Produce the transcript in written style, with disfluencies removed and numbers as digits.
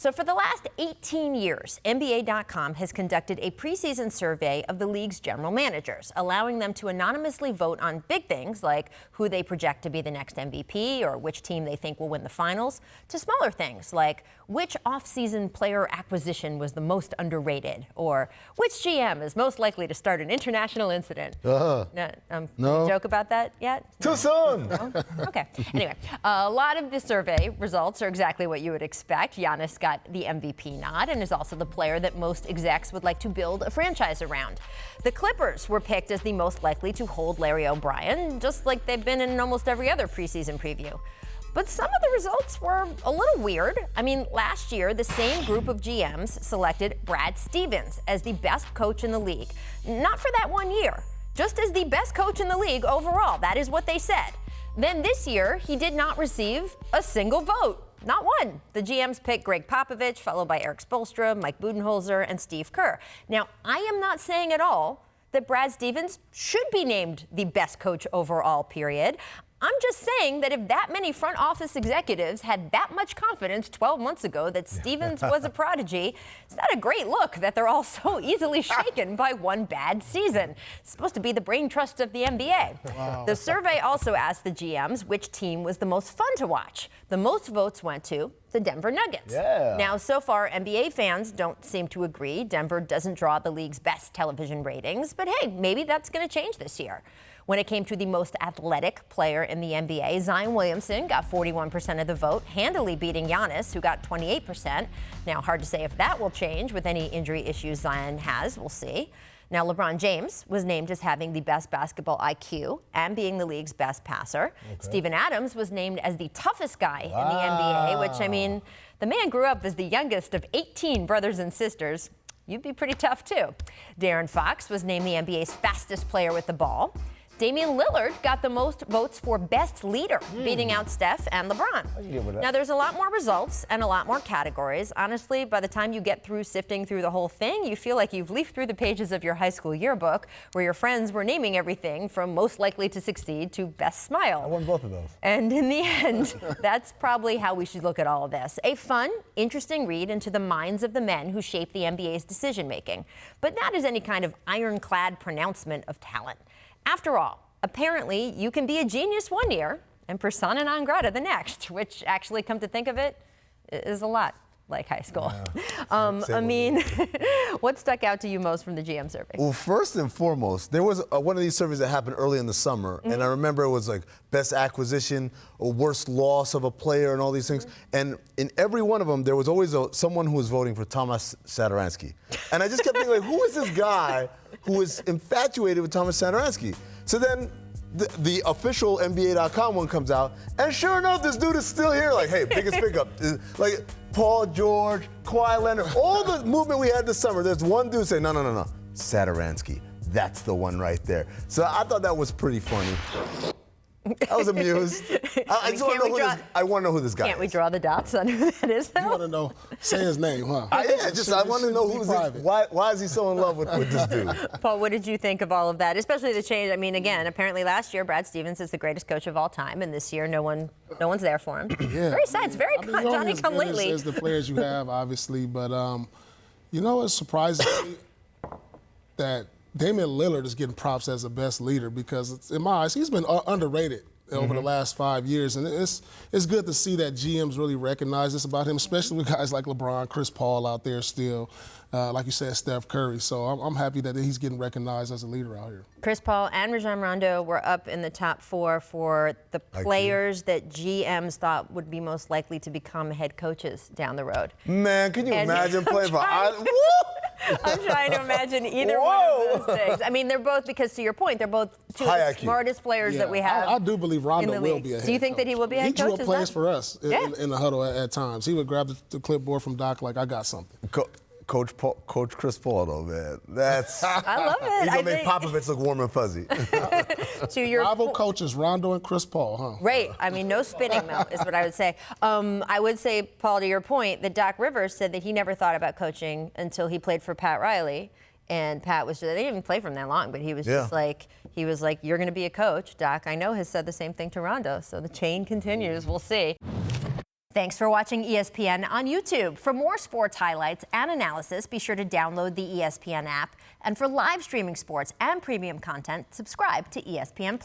So for the last 18 years, NBA.com has conducted a preseason survey of the league's general managers, allowing them to anonymously vote on big things like who they project to be the next MVP or which team they think will win the finals, to smaller things like which off-season player acquisition was the most underrated or which GM is most likely to start an international incident. No. No. Joke about that yet? Too soon. No? Okay. Anyway, a lot of the survey results are exactly what you would expect. Giannis got the MVP nod and is also the player that most execs would like to build a franchise around. The Clippers were picked as the most likely to hold Larry O'Brien, just like they've been in almost every other preseason preview. But some of the results were a little weird. I mean, last year, the same group of GMs selected Brad Stevens as the best coach in the league. Not for that 1 year, just as the best coach in the league overall. That is what they said. Then this year, he did not receive a single vote. Not one. The GMs picked Greg Popovich, followed by Eric Spoelstra, Mike Budenholzer, and Steve Kerr. Now, I am not saying at all that Brad Stevens should be named the best coach overall, period. I'm just saying that if that many front office executives had that much confidence 12 months ago that Stevens was a prodigy, it's not a great look that they're all so easily shaken by one bad season. It's supposed to be the brain trust of the NBA. Wow. The survey also asked the GMs which team was the most fun to watch. The most votes went to the Denver Nuggets. Yeah. Now, so far, NBA fans don't seem to agree. Denver doesn't draw the league's best television ratings, but hey, maybe that's going to change this year. When it came to the most athletic player in the NBA, Zion Williamson got 41% of the vote, handily beating Giannis, who got 28%. Now, hard to say if that will change with any injury issues Zion has. We'll see. Now, LeBron James was named as having the best basketball IQ and being the league's best passer. Okay. Steven Adams was named as the toughest guy in the NBA, which, I mean, the man grew up as the youngest of 18 brothers and sisters. You'd be pretty tough, too. De'Aaron Fox was named the NBA's fastest player with the ball. Damian Lillard got the most votes for best leader, beating out Steph and LeBron. Now, there's a lot more results and a lot more categories. Honestly, by the time you get through sifting through the whole thing, you feel like you've leafed through the pages of your high school yearbook where your friends were naming everything from most likely to succeed to best smile. I won both of those. And in the end, that's probably how we should look at all of this. A fun, interesting read into the minds of the men who shape the NBA's decision-making, but not as any kind of ironclad pronouncement of talent. After all, apparently you can be a genius one year and persona non grata the next, which actually, come to think of it, is a lot like high school. Yeah. Amin, what stuck out to you most from the GM survey? Well, first and foremost, there was one of these surveys that happened early in the summer, and I remember it was like best acquisition or worst loss of a player and all these things. And in every one of them, there was always someone who was voting for Thomas Satoransky. And I just kept thinking, like, who is this guy who is infatuated with Thomas Satoransky? So then the official NBA.com one comes out, and sure enough, this dude is still here. Like, hey, biggest pickup. Like, Paul George, Kawhi Leonard, all the movement we had this summer, there's one dude saying, no, Satoransky. That's the one right there. So I thought that was pretty funny. I was amused. I want to know who this guy is. Can't we draw the dots on who that is, though? You want to know, say his name, huh? I want to know who's this. Why is he so in love with this dude? Paul, what did you think of all of that? Especially the change. I mean, again, apparently last year, Brad Stevens is the greatest coach of all time, and this year, no one's there for him. Yeah. Very sad. It's very Johnny come lately. As the players you have, obviously, but you know, it's surprising that Damian Lillard is getting props as the best leader because, in my eyes, he's been underrated over the last 5 years. And it's good to see that GMs really recognize this about him, especially with guys like LeBron, Chris Paul out there still, like you said, Steph Curry. So I'm happy that he's getting recognized as a leader out here. Chris Paul and Rajon Rondo were up in the top 4 for the players that GMs thought would be most likely to become head coaches down the road. Man, can you imagine playing for I'm trying to imagine either one of those things. I mean, they're both, because to your point, they're both two of the smartest players that we have. I do believe Rondo will be a head coach. Do you think that he will be a head coach? He drew up plays for us in the huddle at times. He would grab the clipboard from Doc like, I got something. Coach Chris Paul, though, man. That's I love it. He's gonna make Popovich look warm and fuzzy. To your rival coaches, Rondo and Chris Paul, huh? Right. I mean, no spinning though, is what I would say. I would say, Paul, to your point, that Doc Rivers said that he never thought about coaching until he played for Pat Riley. And Pat was just, they didn't even play for him that long, but he was just like, you're going to be a coach. Doc, I know, has said the same thing to Rondo. So the chain continues. We'll see. Thanks for watching ESPN on YouTube. For more sports highlights and analysis, be sure to download the ESPN app. And for live streaming sports and premium content, subscribe to ESPN+.